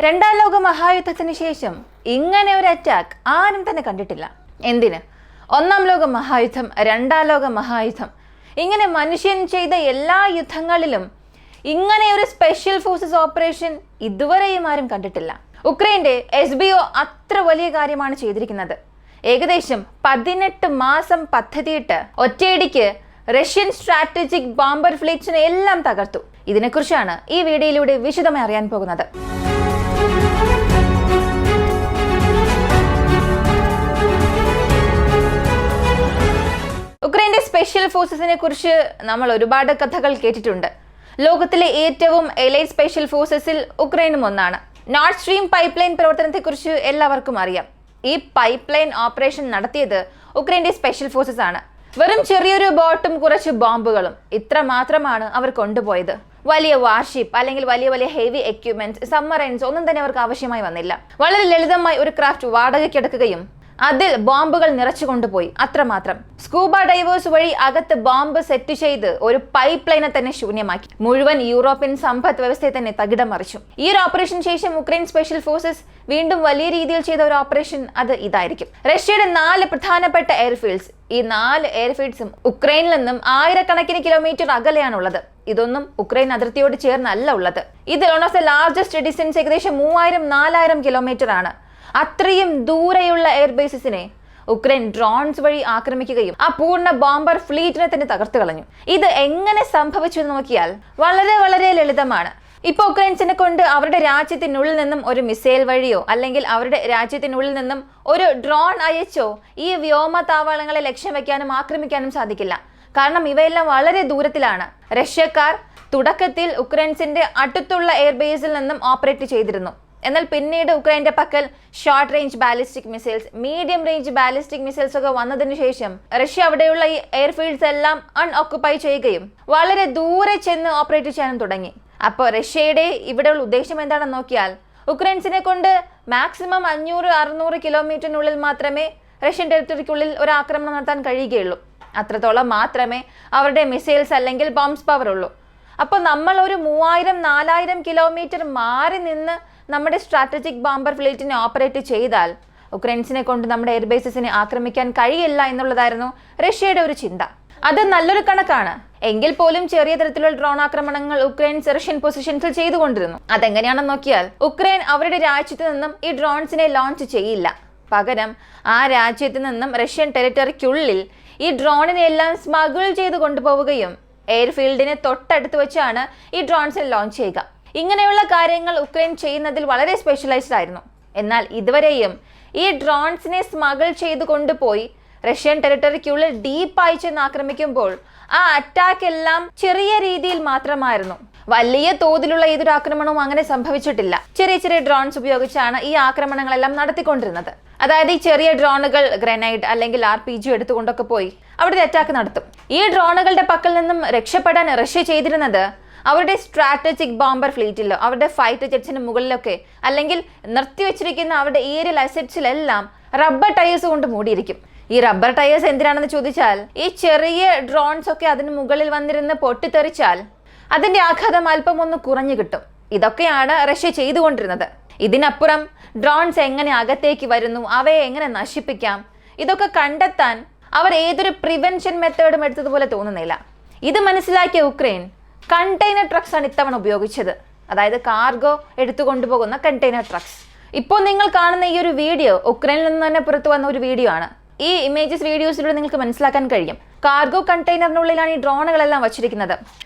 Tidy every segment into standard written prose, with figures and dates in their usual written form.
രണ്ടാം ലോക മഹായുദ്ധത്തിന് ശേഷം ഇങ്ങനെ ഒരു അറ്റാക്ക് ആരും തന്നെ കണ്ടിട്ടില്ല. എന്തിന്? ഒന്നാം ലോക മഹായുദ്ധം, രണ്ടാം ലോക മഹായുദ്ധം, ഇങ്ങനെ മനുഷ്യൻ ചെയ്ത എല്ലാ യുദ്ധങ്ങളിലും ഇങ്ങനെ ഒരു സ്പെഷ്യൽ ഫോഴ്സസ് ഓപ്പറേഷൻ ഇതുവരെയും ആരും കണ്ടിട്ടില്ല. ഉക്രൈന്റെ SBO അത്ര വലിയ കാര്യമാണ് ചെയ്തിരിക്കുന്നത്. ഏകദേശം 18 മാസം പദ്ധതിയിട്ട് ഒറ്റയടിക്ക് റഷ്യൻ സ്ട്രാറ്റജിക് ബോംബർ ഫ്ലീറ്റ്സിനെ എല്ലാം തകർത്തു. ഇതിനെക്കുറിച്ചാണ് ഈ വീഡിയോയിലൂടെ വിശദമായി അറിയാൻ പോകുന്നത്. ഉക്രൈന്റെ സ്പെഷ്യൽ ഫോഴ്സസിനെ കുറിച്ച് നമ്മൾ ഒരുപാട് കഥകൾ കേട്ടിട്ടുണ്ട്. ലോകത്തിലെ ഏറ്റവും എലൈറ്റ് സ്പെഷ്യൽ ഫോഴ്സസിൽ ഉക്രൈനും ഒന്നാണ്. നോർത്ത് സ്ട്രീം പൈപ്പ് ലൈൻ പ്രവർത്തനത്തെക്കുറിച്ച് എല്ലാവർക്കും അറിയാം. ഈ പൈപ്പ് ലൈൻ ഓപ്പറേഷൻ നടത്തിയത് ഉക്രൈന്റെ സ്പെഷ്യൽ ഫോഴ്സസ് ആണ്. വെറും ചെറിയൊരു ബോട്ടും കുറച്ച് ബോംബുകളും ഇത്ര മാത്രമാണ് അവർ കൊണ്ടുപോയത്. വലിയ വാർഷിപ്പ് അല്ലെങ്കിൽ വലിയ വലിയ ഹെവി എക്യുപ്മെന്റ്സ്, സബ്മറൈൻസ് ഒന്നും തന്നെ അവർക്ക് ആവശ്യമായി വന്നില്ല. വളരെ ലളിതമായി ഒരു ക്രാഫ്റ്റ് വാടകയ്ക്കെടുക്കുകയും അതിൽ ബോംബുകൾ നിറച്ചു കൊണ്ടുപോയി, അത്രമാത്രം. സ്കൂബ ഡൈവേഴ്സ് വഴി അകത്ത് ബോംബ് സെറ്റ് ചെയ്ത് ഒരു പൈപ്പ് ലൈനെ തന്നെ ശൂന്യമാക്കി. മുഴുവൻ യൂറോപ്യൻ സമ്പദ് വ്യവസ്ഥയെ തന്നെ തകിടം മറിച്ചു. ഈ ഒരു ഓപ്പറേഷൻ ശേഷം ഉക്രൈൻ സ്പെഷ്യൽ ഫോഴ്സസ് വീണ്ടും വലിയ രീതിയിൽ ചെയ്ത ഒരു ഓപ്പറേഷൻ അത് ഇതായിരിക്കും. റഷ്യയുടെ 4 പ്രധാനപ്പെട്ട എയർഫീൽഡ്സ്, ഈ 4 എയർഫീൽഡ്സും ഉക്രൈനിൽ നിന്നും ആയിരക്കണക്കിന് കിലോമീറ്റർ അകലെയാണുള്ളത്. ഇതൊന്നും ഉക്രൈൻ അതിർത്തിയോട് ചേർന്നല്ല ഉള്ളത്. ഇതിൽ one of the largest distance ഏകദേശം 3000-4000 കിലോമീറ്റർ ആണ്. അത്രയും ദൂരെയുള്ള എയർബേസിനെ ഉക്രൈൻ ഡ്രോൺസ് വഴി ആക്രമിക്കുകയും ആ പൂർണ്ണ ബോംബർ ഫ്ലീറ്റിനെ തന്നെ തകർത്തു കളഞ്ഞു. ഇത് എങ്ങനെ സംഭവിച്ചു എന്ന് നോക്കിയാൽ വളരെ വളരെ ലളിതമാണ്. ഇപ്പൊ ഉക്രൈൻസിനെ കൊണ്ട് അവരുടെ രാജ്യത്തിനുള്ളിൽ നിന്നും ഒരു മിസൈൽ വഴിയോ അല്ലെങ്കിൽ അവരുടെ രാജ്യത്തിനുള്ളിൽ നിന്നും ഒരു ഡ്രോൺ അയച്ചോ ഈ വ്യോമ താവളങ്ങളെ ലക്ഷ്യം വെക്കാനും ആക്രമിക്കാനും സാധിക്കില്ല. കാരണം ഇവയെല്ലാം വളരെ ദൂരത്തിലാണ്. റഷ്യക്കാർ തുടക്കത്തിൽ ഉക്രൈൻസിന്റെ അടുത്തുള്ള എയർബേസിൽ നിന്നും ഓപ്പറേറ്റ് ചെയ്തിരുന്നു. എന്നാൽ പിന്നീട് ഉക്രൈന്റെ പക്കൽ short range ballistic missiles, medium range ballistic missiles ഒക്കെ വന്നതിന് ശേഷം റഷ്യ അവിടെയുള്ള ഈ എയർഫീൽഡ്സ് എല്ലാം അൺഓക്കുപ്പൈ ചെയ്യുകയും വളരെ ദൂരെ ചെന്ന് ഓപ്പറേറ്റ് ചെയ്യാനും തുടങ്ങി. അപ്പോൾ റഷ്യയുടെ ഇവിടെയുള്ള ഉദ്ദേശം എന്താണെന്ന് നോക്കിയാൽ ഉക്രൈൻസിനെ കൊണ്ട് മാക്സിമം 500-600 കിലോമീറ്ററിനുള്ളിൽ മാത്രമേ റഷ്യൻ ടെറിട്ടറിക്കുള്ളിൽ ഒരു ആക്രമണം നടത്താൻ കഴിയുകയുള്ളൂ. അത്രത്തോളം മാത്രമേ അവരുടെ മിസൈൽസ് അല്ലെങ്കിൽ ബോംബ്സ് പവർ ഉള്ളൂ. അപ്പോൾ നമ്മൾ ഒരു 3000-4000 കിലോമീറ്റർ മാറി നിന്ന് നമ്മുടെ സ്ട്രാറ്റജിക് ബോംബർ ഫ്ലീറ്റിനെ ഓപ്പറേറ്റ് ചെയ്താൽ ഉക്രൈൻസിനെ കൊണ്ട് നമ്മുടെ എയർബേസസിനെ ആക്രമിക്കാൻ കഴിയില്ല എന്നുള്ളതായിരുന്നു റഷ്യയുടെ ഒരു ചിന്ത. അത് നല്ലൊരു കണക്കാണ്. എങ്കിൽ പോലും ചെറിയ തരത്തിലുള്ള ഡ്രോൺ ആക്രമണങ്ങൾ ഉക്രൈൻസ് റഷ്യൻ പൊസിഷൻസിൽ ചെയ്തുകൊണ്ടിരുന്നു. അതെങ്ങനെയാണെന്ന് നോക്കിയാൽ ഉക്രൈൻ അവരുടെ രാജ്യത്ത് നിന്നും ഈ ഡ്രോൺസിനെ ലോഞ്ച് ചെയ്യില്ല. പകരം ആ രാജ്യത്ത് നിന്നും റഷ്യൻ ടെറിട്ടറിക്കുള്ളിൽ ഈ ഡ്രോണിനെ എല്ലാം സ്മഗിൾ ചെയ്ത് കൊണ്ടുപോവുകയും എയർഫീൽഡിന് തൊട്ടടുത്ത് വെച്ചാണ് ഈ ഡ്രോൺസിനെ ലോഞ്ച് ചെയ്യുക. ഇങ്ങനെയുള്ള കാര്യങ്ങൾ ഉക്രൈൻ ചെയ്യുന്നതിൽ വളരെ സ്പെഷ്യലൈസ്ഡ് ആയിരുന്നു. എന്നാൽ ഇതുവരെയും ഈ ഡ്രോൺസിനെ സ്മഗിൾ ചെയ്ത് കൊണ്ടുപോയി റഷ്യൻ ടെറിട്ടറിക്കുള്ളിൽ ഡീപ്പായി ചെന്ന് ആക്രമിക്കുമ്പോൾ ആ അറ്റാക്ക് എല്ലാം ചെറിയ രീതിയിൽ മാത്രമായിരുന്നു. വലിയ തോതിലുള്ള ഏതൊരു ആക്രമണവും അങ്ങനെ സംഭവിച്ചിട്ടില്ല. ചെറിയ ചെറിയ ഡ്രോൺസ് ഉപയോഗിച്ചാണ് ഈ ആക്രമണങ്ങളെല്ലാം നടത്തിക്കൊണ്ടിരുന്നത്. അതായത് ഈ ചെറിയ ഡ്രോണുകൾ ഗ്രനൈഡ് അല്ലെങ്കിൽ RPG എടുത്തുകൊണ്ടൊക്കെ പോയി അവിടെ അറ്റാക്ക് നടത്തും. ഈ ഡ്രോണുകളുടെ പക്കൽ നിന്നും രക്ഷപ്പെടാൻ റഷ്യ ചെയ്തിരുന്നത് അവരുടെ സ്ട്രാറ്റജിക് ബോംബർ ഫ്ലീറ്റിലോ അവരുടെ ഫൈറ്റർ ജെറ്റ്സിന് മുകളിലൊക്കെ അല്ലെങ്കിൽ നിർത്തിവെച്ചിരിക്കുന്ന അവരുടെ ഏരിയൽ അസറ്റ്സിലെല്ലാം റബ്ബർ ടയേഴ്സ് കൊണ്ട് മൂടിയിരിക്കും. ഈ റബ്ബർ ടയേഴ്സ് എന്തിനാണെന്ന് ചോദിച്ചാൽ ഈ ചെറിയ ഡ്രോൺസ് ഒക്കെ അതിന് മുകളിൽ വന്നിരുന്ന് പൊട്ടിത്തെറിച്ചാൽ അതിന്റെ ആഘാതം അല്പം ഒന്ന് കുറഞ്ഞു കിട്ടും. ഇതൊക്കെയാണ് റഷ്യ ചെയ്തുകൊണ്ടിരുന്നത്. ഇതിനപ്പുറം ഡ്രോൺസ് എങ്ങനെ അകത്തേക്ക് വരുന്നു, അവയെ എങ്ങനെ നശിപ്പിക്കാം, ഇതൊക്കെ കണ്ടെത്താൻ അവർ ഏതൊരു പ്രിവെൻഷൻ മെത്തേഡും എടുത്തതുപോലെ തോന്നുന്നില്ല. ഇത് മനസ്സിലാക്കിയ ഉക്രൈൻ കണ്ടെയ്നർ ട്രക്സ് ആണ് ഇത്തവണ ഉപയോഗിച്ചത്. അതായത് കാർഗോ എടുത്തുകൊണ്ടുപോകുന്ന കണ്ടെയ്നർ ട്രക്സ്. ഇപ്പോൾ നിങ്ങൾ കാണുന്ന ഈ ഒരു വീഡിയോ ഉക്രൈനിൽ നിന്ന് തന്നെ പുറത്തു വന്ന ഒരു വീഡിയോ ആണ്. ഈ വീഡിയോസിലൂടെ നിങ്ങൾക്ക് മനസ്സിലാക്കാൻ കഴിയും. കാർഗോ കണ്ടെയ്നറിനുള്ളിലാണ് ഈ ഡ്രോണുകളെല്ലാം വച്ചിരിക്കുന്നത്.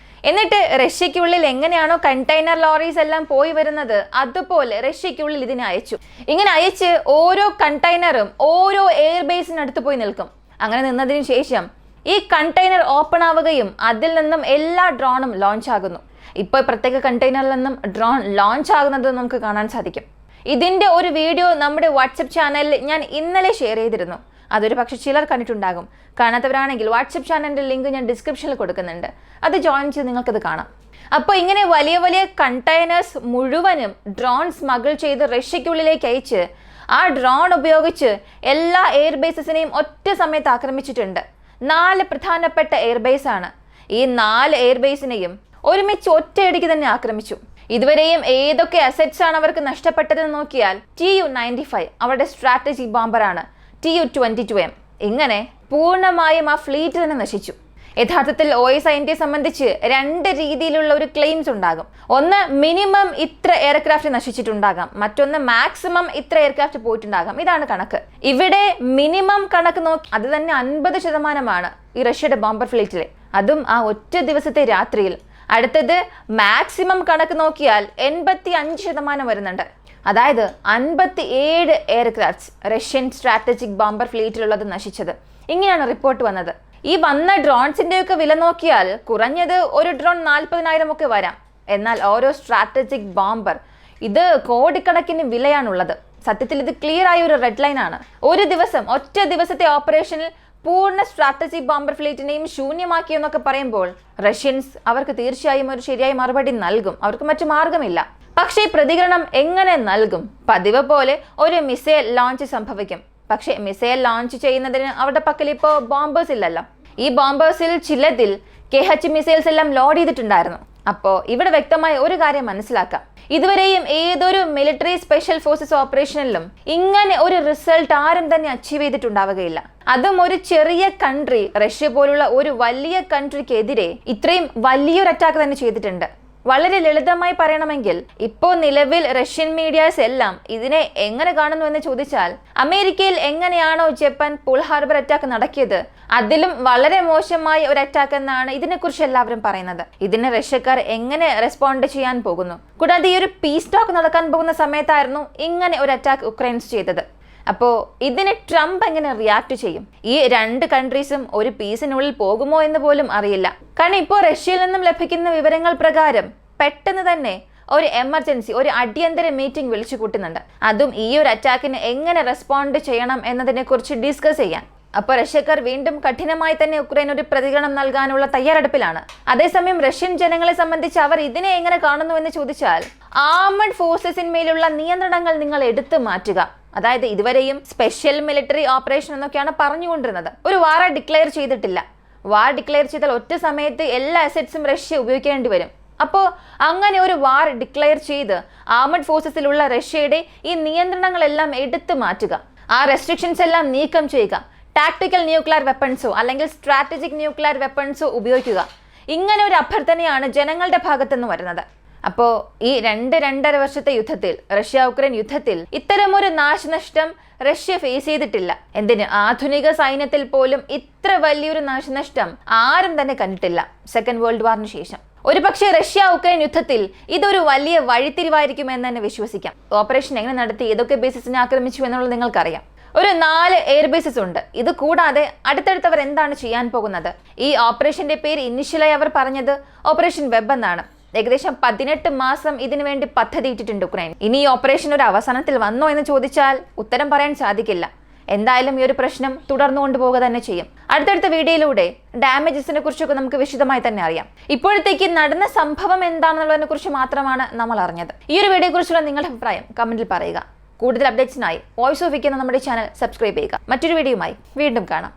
എന്നിട്ട് റഷ്യക്കുള്ളിൽ എങ്ങനെയാണോ കണ്ടെയ്നർ ലോറീസ് എല്ലാം പോയി വരുന്നത് അതുപോലെ റഷ്യക്കുള്ളിൽ ഇതിനെ അയച്ചു. ഇങ്ങനെ അയച്ച് ഓരോ കണ്ടെയ്നറും ഓരോ എയർബേസിനടുത്ത് പോയി നിൽക്കും. അങ്ങനെ നിന്നതിന് ശേഷം ഈ കണ്ടെയ്നർ ഓപ്പൺ ആവുകയും അതിൽ നിന്നും എല്ലാ ഡ്രോണും ലോഞ്ച് ആകുന്നു. ഇപ്പോൾ പ്രത്യേക കണ്ടെയ്നറിൽ നിന്നും ഡ്രോൺ ലോഞ്ച് ആകുന്നത് നമുക്ക് കാണാൻ സാധിക്കും. ഇതിന്റെ ഒരു വീഡിയോ നമ്മുടെ വാട്സപ്പ് ചാനലിൽ ഞാൻ ഇന്നലെ ഷെയർ ചെയ്തിരുന്നു. അതൊരു പക്ഷെ ചിലർ കണ്ടിട്ടുണ്ടാകും. കാണാത്തവരാണെങ്കിൽ വാട്സപ്പ് ചാനലിന്റെ ലിങ്ക് ഞാൻ ഡിസ്ക്രിപ്ഷനിൽ കൊടുക്കുന്നുണ്ട്. അത് ജോയിൻ ചെയ്ത് നിങ്ങൾക്കത് കാണാം. അപ്പോൾ ഇങ്ങനെ വലിയ വലിയ കണ്ടെയ്നേഴ്സ് മുഴുവനും ഡ്രോൺ സ്മഗിൾ ചെയ്ത് റഷ്യക്കുള്ളിലേക്ക് അയച്ച് ആ ഡ്രോൺ ഉപയോഗിച്ച് എല്ലാ എയർബേസസിനെയും ഒറ്റ സമയത്ത് ആക്രമിച്ചിട്ടുണ്ട്. 4 പ്രധാനപ്പെട്ട എയർബേസ് ആണ്. ഈ 4 എയർബേസിനെയും ഒരുമിച്ച് ഒറ്റയടിക്ക് തന്നെ ആക്രമിച്ചു. ഇതുവരെയും ഏതൊക്കെ അസറ്റ്സ് ആണ് അവർക്ക് നഷ്ടപ്പെട്ടതെന്ന് നോക്കിയാൽ Tu-95 അവരുടെ സ്ട്രാറ്റജിക് ബോംബറാണ്, Tu-22M, ഇങ്ങനെ പൂർണ്ണമായും ആ ഫ്ലീറ്റ് തന്നെ നശിച്ചു. യഥാർത്ഥത്തിൽ OSINTയെ സംബന്ധിച്ച് രണ്ട് രീതിയിലുള്ള ഒരു ക്ലെയിംസ് ഉണ്ടാകും. ഒന്ന്, മിനിമം ഇത്ര എയർക്രാഫ്റ്റ് നശിച്ചിട്ടുണ്ടാകാം, മറ്റൊന്ന് മാക്സിമം ഇത്ര എയർക്രാഫ്റ്റ് പോയിട്ടുണ്ടാകാം. ഇതാണ് കണക്ക്. ഇവിടെ മിനിമം കണക്ക് നോക്കി അത് തന്നെ 50% ഈ റഷ്യയുടെ ബോംബർ ഫ്ലീറ്റിലെ, അതും ആ ഒറ്റ ദിവസത്തെ രാത്രിയിൽ. അടുത്തത് മാക്സിമം കണക്ക് നോക്കിയാൽ 85% വരുന്നുണ്ട്. അതായത് 57 എയർക്രാഫ്റ്റ്സ് റഷ്യൻ സ്ട്രാറ്റജിക് ബോംബർ ഫ്ലീറ്റിലുള്ളത് നശിച്ചത്. ഇങ്ങനെയാണ് റിപ്പോർട്ട് വന്നത്. ഈ വന്ന ഡ്രോൺസിന്റെയൊക്കെ വില നോക്കിയാൽ കുറഞ്ഞത് ഒരു ഡ്രോൺ 40,000 ഒക്കെ വരാം. എന്നാൽ ഓരോ സ്ട്രാറ്റജിക് ബോംബർ ഇത് കോടിക്കണക്കിന് വിലയാണുള്ളത്. സത്യത്തിൽ ഇത് ക്ലിയർ ആയ ഒരു റെഡ് ലൈൻ ആണ്. ഒരു ദിവസം, ഒറ്റ ദിവസത്തെ ഓപ്പറേഷനിൽ പൂർണ്ണ സ്ട്രാറ്റജിക് ബോംബർ ഫ്ലീറ്റിനെയും ശൂന്യമാക്കിയെന്നൊക്കെ പറയുമ്പോൾ റഷ്യൻസ് അവർക്ക് തീർച്ചയായും ഒരു ശരിയായ മറുപടി നൽകും. അവർക്ക് മറ്റു മാർഗമില്ല. പക്ഷേ പ്രതികരണം എങ്ങനെ നൽകും? പതിവ് പോലെ ഒരു മിസൈൽ ലോഞ്ച് സംഭവിക്കും. പക്ഷേ മിസൈൽ ലോഞ്ച് ചെയ്യുന്നതിന് അവരുടെ പക്കൽ ഇപ്പോൾ ബോംബേഴ്സ് ഇല്ലല്ലോ. ഈ ബോംബേഴ്സിൽ ചിലതിൽ KH മിസൈൽസ് എല്ലാം ലോഡ് ചെയ്തിട്ടുണ്ടായിരുന്നു. അപ്പോൾ ഇവിടെ വ്യക്തമായ ഒരു കാര്യം മനസ്സിലാക്കാം. ഇതുവരെയും ഏതൊരു മിലിറ്ററി സ്പെഷ്യൽ ഫോഴ്സസ് ഓപ്പറേഷനിലും ഇങ്ങനെ ഒരു റിസൾട്ട് ആരും തന്നെ അച്ചീവ് ചെയ്തിട്ടുണ്ടാവുകയില്ല. അതും ഒരു ചെറിയ കൺട്രി, റഷ്യ പോലുള്ള ഒരു വലിയ കൺട്രിക്കെതിരെ ഇത്രയും വലിയൊരു അറ്റാക്ക് തന്നെ ചെയ്തിട്ടുണ്ട്. വളരെ ലളിതമായി പറയണമെങ്കിൽ ഇപ്പോൾ നിലവിൽ റഷ്യൻ മീഡിയാസ് എല്ലാം ഇതിനെ എങ്ങനെ കാണുന്നു എന്ന് ചോദിച്ചാൽ, അമേരിക്കയിൽ എങ്ങനെയാണോ ജപ്പാൻ പൂൾ ഹാർബർ അറ്റാക്ക് നടക്കിയത് അതിലും വളരെ മോശമായ ഒരു അറ്റാക്ക് എന്നാണ് ഇതിനെക്കുറിച്ച് എല്ലാവരും പറയുന്നത്. ഇതിന് റഷ്യക്കാർ എങ്ങനെ റെസ്പോണ്ട് ചെയ്യാൻ പോകുന്നു? കൂടാതെ ഈ ഒരു പീസ് ടോക്ക് നടക്കാൻ പോകുന്ന സമയത്തായിരുന്നു ഇങ്ങനെ ഒരു അറ്റാക്ക് ഉക്രൈൻസ് ചെയ്തത്. അപ്പോൾ ഇതിന് ട്രംപ് എങ്ങനെ റിയാക്ട് ചെയ്യും? ഈ രണ്ട് കൺട്രീസും ഒരു പീസിനുള്ളിൽ പോകുമോ എന്ന് പോലും അറിയില്ല. കാരണം ഇപ്പോൾ റഷ്യയിൽ നിന്നും ലഭിക്കുന്ന വിവരങ്ങൾ പ്രകാരം പെട്ടെന്ന് തന്നെ ഒരു എമർജൻസി, ഒരു അടിയന്തര മീറ്റിംഗ് വിളിച്ചു കൂട്ടുന്നുണ്ട്. അതും ഈ ഒരു അറ്റാക്കിന് എങ്ങനെ റെസ്പോണ്ട് ചെയ്യണം എന്നതിനെ കുറിച്ച് ഡിസ്കസ് ചെയ്യാൻ. അപ്പോൾ റഷ്യക്കാർ വീണ്ടും കഠിനമായി തന്നെ ഉക്രൈൻ ഒരു പ്രതികരണം നൽകാനുള്ള തയ്യാറെടുപ്പിലാണ്. അതേസമയം റഷ്യൻ ജനങ്ങളെ സംബന്ധിച്ച് അവർ ഇതിനെ എങ്ങനെ കാണുന്നു എന്ന് ചോദിച്ചാൽ, ആർമഡ് ഫോഴ്സസിന്മേലുള്ള നിയന്ത്രണങ്ങൾ നിങ്ങൾ എടുത്തു മാറ്റുക. അതായത് ഇതുവരെയും സ്പെഷ്യൽ മിലിറ്ററി ഓപ്പറേഷൻ എന്നൊക്കെയാണ് പറഞ്ഞുകൊണ്ടിരുന്നത്. ഒരു വാർ ഡിക്ലെയർ ചെയ്തിട്ടില്ല. വാർ ഡിക്ലെയർ ചെയ്താൽ ഒറ്റ സമയത്ത് എല്ലാ അസറ്റ്സും റഷ്യ ഉപയോഗിക്കേണ്ടി വരും. അപ്പോൾ അങ്ങനെ ഒരു വാർ ഡിക്ലെയർ ചെയ്ത് ആർമഡ് ഫോഴ്സസിലുള്ള റഷ്യയുടെ ഈ നിയന്ത്രണങ്ങളെല്ലാം എടുത്തു മാറ്റുക, ആ റെസ്ട്രിക്ഷൻസ് എല്ലാം നീക്കം ചെയ്യുക, ടാക്ടിക്കൽ ന്യൂക്ലിയർ വെപ്പൺസോ അല്ലെങ്കിൽ സ്ട്രാറ്റജിക് ന്യൂക്ലിയർ വെപ്പൺസോ ഉപയോഗിക്കുക. ഇങ്ങനെ ഒരു അഭ്യർത്ഥനയാണ് ജനങ്ങളുടെ ഭാഗത്തുനിന്ന് വരുന്നത്. അപ്പോൾ ഈ 2-2.5 വർഷത്തെ യുദ്ധത്തിൽ, റഷ്യ ഉക്രൈൻ യുദ്ധത്തിൽ ഇത്തരമൊരു നാശനഷ്ടം റഷ്യ ഫേസ് ചെയ്തിട്ടില്ല. എന്തിന്, ആധുനിക സൈന്യത്തിൽ പോലും ഇത്ര വലിയൊരു നാശനഷ്ടം ആരും തന്നെ കണ്ടിട്ടില്ല സെക്കൻഡ് വേൾഡ് വാറിന് ശേഷം. ഒരുപക്ഷെ റഷ്യ ഉക്രൈൻ യുദ്ധത്തിൽ ഇതൊരു വലിയ വഴിത്തിരിവായിരിക്കുമെന്ന് തന്നെ വിശ്വസിക്കാം. ഓപ്പറേഷൻ എങ്ങനെ നടത്തി, ഏതൊക്കെ ബേസിസിനെ ആക്രമിച്ചു എന്നുള്ളത് നിങ്ങൾക്കറിയാം. ഒരു 4 എയർബേസസ് ഉണ്ട്. ഇത് കൂടാതെ അടുത്തടുത്തവർ എന്താണ് ചെയ്യാൻ പോകുന്നത്? ഈ ഓപ്പറേഷന്റെ പേര് ഇനിഷ്യലായി അവർ പറഞ്ഞത് ഓപ്പറേഷൻ വെബ് എന്നാണ്. ഏകദേശം 18 മാസം ഇതിനു വേണ്ടി പദ്ധതിയിട്ടിട്ടുണ്ട് ഉക്രൈൻ. ഇനി ഈ ഓപ്പറേഷൻ ഒരു അവസാനത്തിൽ വന്നോ എന്ന് ചോദിച്ചാൽ ഉത്തരം പറയാൻ സാധിക്കില്ല. എന്തായാലും ഈ ഒരു പ്രശ്നം തുടർന്നു കൊണ്ടുപോവുക തന്നെ ചെയ്യും. അടുത്തടുത്ത വീഡിയോയിലൂടെ ഡാമേജസിനെ കുറിച്ചൊക്കെ നമുക്ക് വിശദമായി തന്നെ അറിയാം. ഇപ്പോഴത്തേക്ക് നടന്ന സംഭവം എന്താണെന്നുള്ളതിനെ കുറിച്ച് മാത്രമാണ് നമ്മൾ അറിഞ്ഞത്. ഈ ഒരു വീഡിയോയെ കുറിച്ചുള്ള നിങ്ങളുടെ അഭിപ്രായം കമന്റിൽ പറയുക. കൂടുതൽ അപ്ഡേറ്റ്സിനായി വോയിസ് ഓഫ് വിക്കുന്ന നമ്മുടെ ചാനൽ സബ്സ്ക്രൈബ് ചെയ്യുക. മറ്റൊരു വീഡിയോയുമായി വീണ്ടും കാണാം.